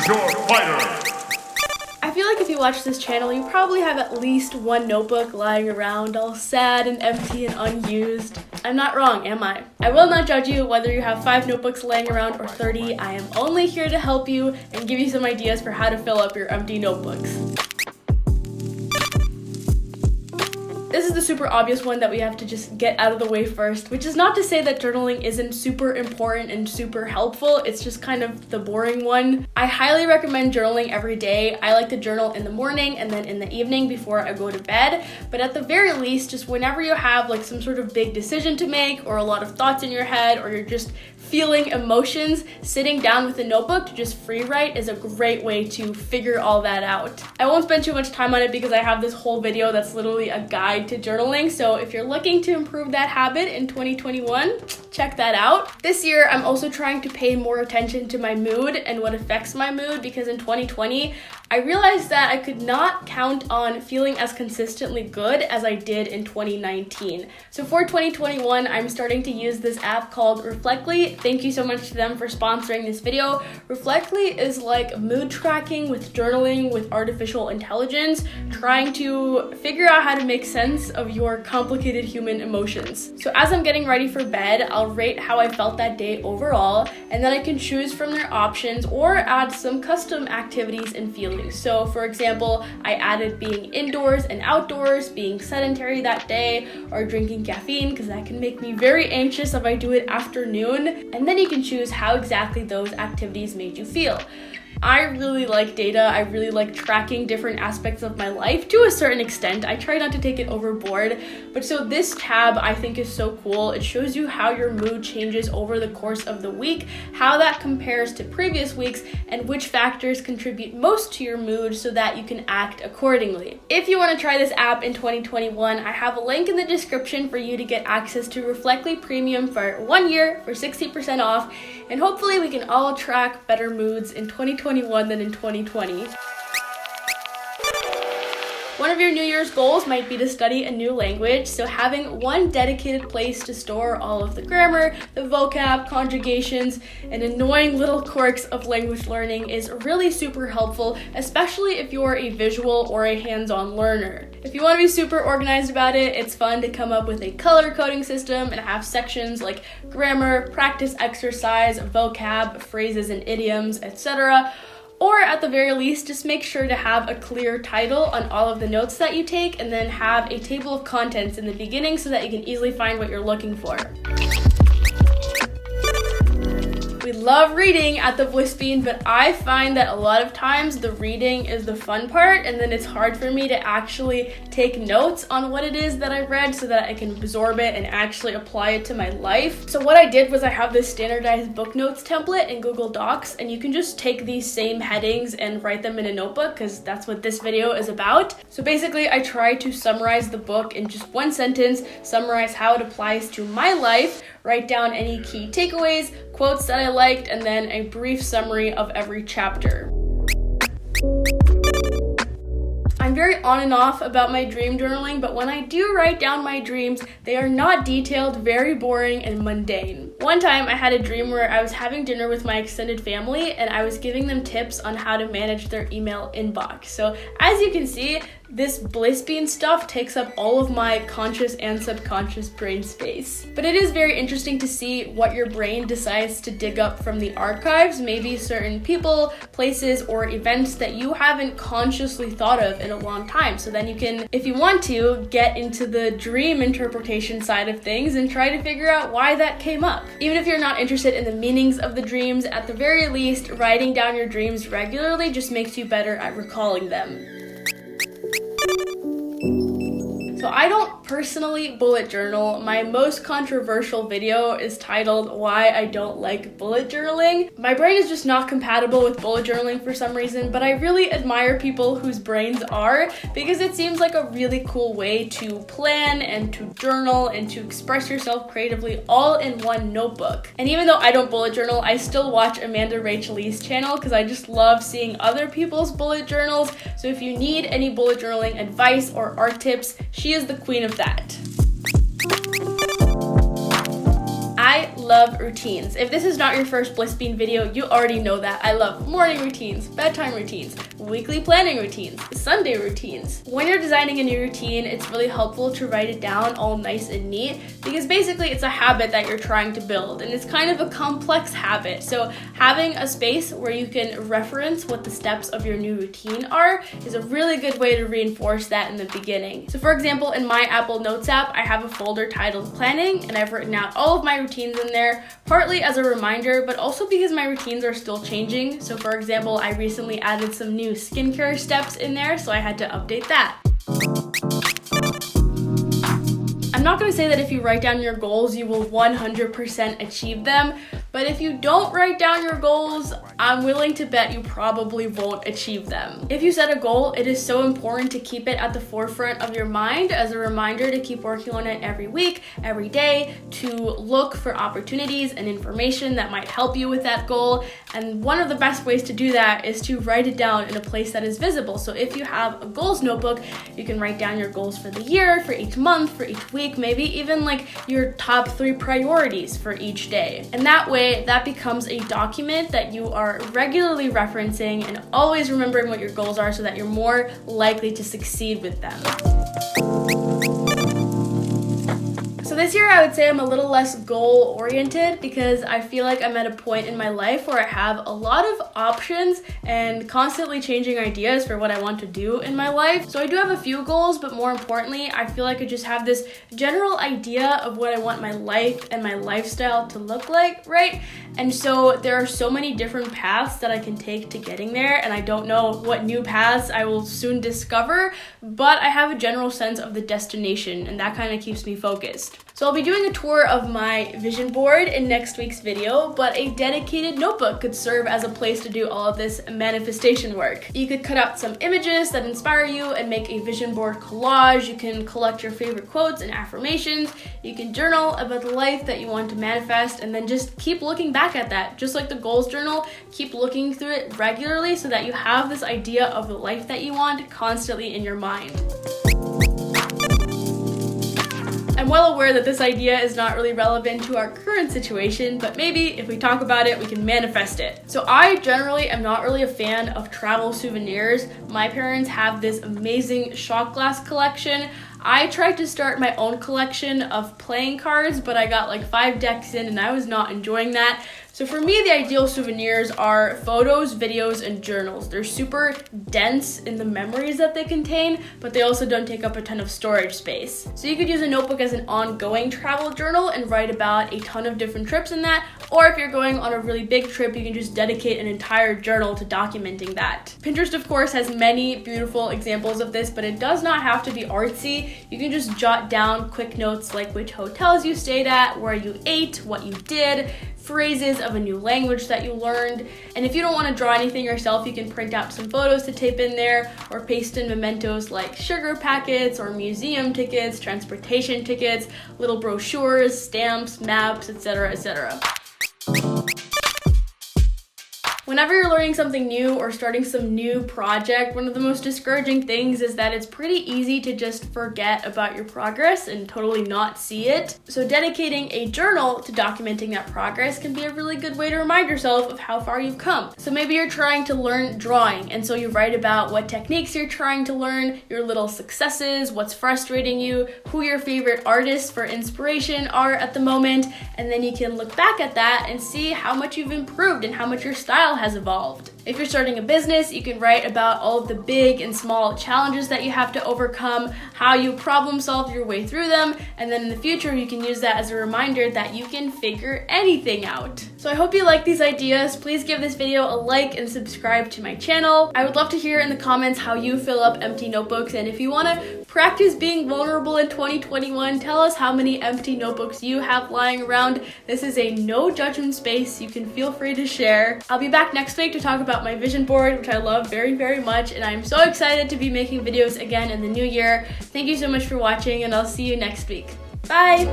Choose your fighter! I feel like if you watch this channel, you probably have at least one notebook lying around, all sad and empty and unused. I'm not wrong, am I? I will not judge you whether you have 5 notebooks laying around or 30. I am only here to help you and give you some ideas for how to fill up your empty notebooks. This is the super obvious one that we have to just get out of the way first, which is not to say that journaling isn't super important and super helpful. It's just kind of the boring one. I highly recommend journaling every day. I like to journal in the morning and then in the evening before I go to bed. But at the very least, just whenever you have like some sort of big decision to make or a lot of thoughts in your head or you're just feeling emotions, sitting down with a notebook to just free write is a great way to figure all that out. I won't spend too much time on it because I have this whole video that's literally a guide to journaling, so if you're looking to improve that habit in 2021, check that out. This year, I'm also trying to pay more attention to my mood and what affects my mood because in 2020, I realized that I could not count on feeling as consistently good as I did in 2019. So for 2021, I'm starting to use this app called Reflectly. Thank you so much to them for sponsoring this video. Reflectly is like mood tracking with journaling with artificial intelligence, trying to figure out how to make sense of your complicated human emotions. So as I'm getting ready for bed, I'll rate how I felt that day overall, and then I can choose from their options or add some custom activities and feelings. So for example, I added being indoors and outdoors, being sedentary that day, or drinking caffeine because that can make me very anxious if I do it afternoon. And then you can choose how exactly those activities made you feel. I really like data. I really like tracking different aspects of my life to a certain extent. I try not to take it overboard, but so this tab I think is so cool. It shows you how your mood changes over the course of the week, how that compares to previous weeks, and which factors contribute most to your mood so that you can act accordingly. If you want to try this app in 2021, I have a link in the description for you to get access to Reflectly Premium for 1 year for 60% off, and hopefully we can all track better moods in 2021 than in 2020. One of your New Year's goals might be to study a new language, so having one dedicated place to store all of the grammar, the vocab, conjugations, and annoying little quirks of language learning is really super helpful, especially if you're a visual or a hands-on learner. If you want to be super organized about it, it's fun to come up with a color coding system and have sections like grammar, practice exercise, vocab, phrases and idioms, etc. Or at the very least, just make sure to have a clear title on all of the notes that you take and then have a table of contents in the beginning so that you can easily find what you're looking for. We love reading at the Bliss Bean, but I find that a lot of times the reading is the fun part, and then it's hard for me to actually take notes on what it is that I read so that I can absorb it and actually apply it to my life. So what I did was I have this standardized book notes template in Google Docs, and you can just take these same headings and write them in a notebook because that's what this video is about. So basically, I try to summarize the book in just one sentence, summarize how it applies to my life, write down any key takeaways, quotes that I liked, and then a brief summary of every chapter. I'm very on and off about my dream journaling, but when I do write down my dreams, they are not detailed, very boring, and mundane. One time I had a dream where I was having dinner with my extended family and I was giving them tips on how to manage their email inbox. So as you can see, this Bliss Bean stuff takes up all of my conscious and subconscious brain space. But it is very interesting to see what your brain decides to dig up from the archives, maybe certain people, places, or events that you haven't consciously thought of in a long time. So then you can, if you want to, get into the dream interpretation side of things and try to figure out why that came up. Even if you're not interested in the meanings of the dreams, at the very least, writing down your dreams regularly just makes you better at recalling them. So I don't personally bullet journal. My most controversial video is titled Why I Don't Like Bullet Journaling. My brain is just not compatible with bullet journaling for some reason, but I really admire people whose brains are because it seems like a really cool way to plan and to journal and to express yourself creatively all in one notebook. And even though I don't bullet journal, I still watch Amanda Rachel Lee's channel because I just love seeing other people's bullet journals. So if you need any bullet journaling advice or art tips, she is the queen of that. I love routines. If this is not your first Bliss Bean video, you already know that. I love morning routines, bedtime routines, weekly planning routines, Sunday routines. When you're designing a new routine, it's really helpful to write it down all nice and neat because basically it's a habit that you're trying to build and it's kind of a complex habit. So having a space where you can reference what the steps of your new routine are is a really good way to reinforce that in the beginning. So for example, in my Apple Notes app, I have a folder titled Planning and I've written out all of my routines in there, partly as a reminder, but also because my routines are still changing. So for example, I recently added some new skincare steps in there, so I had to update that. I'm not going to say that if you write down your goals, you will 100% achieve them, but if you don't write down your goals, I'm willing to bet you probably won't achieve them. If you set a goal, it is so important to keep it at the forefront of your mind as a reminder to keep working on it every week, every day, to look for opportunities and information that might help you with that goal. And one of the best ways to do that is to write it down in a place that is visible. So if you have a goals notebook, you can write down your goals for the year, for each month, for each week, maybe even like your top 3 priorities for each day. And that way, that becomes a document that you are regularly referencing and always remembering what your goals are so that you're more likely to succeed with them. So this year I would say I'm a little less goal oriented because I feel like I'm at a point in my life where I have a lot of options and constantly changing ideas for what I want to do in my life. So I do have a few goals, but more importantly, I feel like I just have this general idea of what I want my life and my lifestyle to look like, right? And so there are so many different paths that I can take to getting there, and I don't know what new paths I will soon discover, but I have a general sense of the destination, and that kind of keeps me focused. So I'll be doing a tour of my vision board in next week's video, but a dedicated notebook could serve as a place to do all of this manifestation work. You could cut out some images that inspire you and make a vision board collage. You can collect your favorite quotes and affirmations. You can journal about the life that you want to manifest and then just keep looking back at that. Just like the goals journal, keep looking through it regularly so that you have this idea of the life that you want constantly in your mind. I'm well aware that this idea is not really relevant to our current situation, but maybe if we talk about it, we can manifest it. So I generally am not really a fan of travel souvenirs. My parents have this amazing shot glass collection. I tried to start my own collection of playing cards, but I got like 5 decks in and I was not enjoying that. So for me, the ideal souvenirs are photos, videos, and journals. They're super dense in the memories that they contain, but they also don't take up a ton of storage space. So you could use a notebook as an ongoing travel journal and write about a ton of different trips in that, or if you're going on a really big trip, you can just dedicate an entire journal to documenting that. Pinterest, of course, has many beautiful examples of this, but it does not have to be artsy. You can just jot down quick notes like which hotels you stayed at, where you ate, what you did, phrases of a new language that you learned. And if you don't want to draw anything yourself, you can print out some photos to tape in there or paste in mementos like sugar packets or museum tickets, transportation tickets, little brochures, stamps, maps, etc., etc. Whenever you're learning something new or starting some new project, one of the most discouraging things is that it's pretty easy to just forget about your progress and totally not see it. So dedicating a journal to documenting that progress can be a really good way to remind yourself of how far you've come. So maybe you're trying to learn drawing, and so you write about what techniques you're trying to learn, your little successes, what's frustrating you, who your favorite artists for inspiration are at the moment, and then you can look back at that and see how much you've improved and how much your style has evolved. If you're starting a business, you can write about all of the big and small challenges that you have to overcome, how you problem solve your way through them, and then in the future you can use that as a reminder that you can figure anything out. So I hope you like these ideas. Please give this video a like and subscribe to my channel. I would love to hear in the comments how you fill up empty notebooks, and if you want to practice being vulnerable in 2021, tell us how many empty notebooks you have lying around. This is a no judgment space. You can feel free to share. I'll be back next week to talk about my vision board, which I love very, very much, and I'm so excited to be making videos again in the new year. Thank you so much for watching, and I'll see you next week. Bye!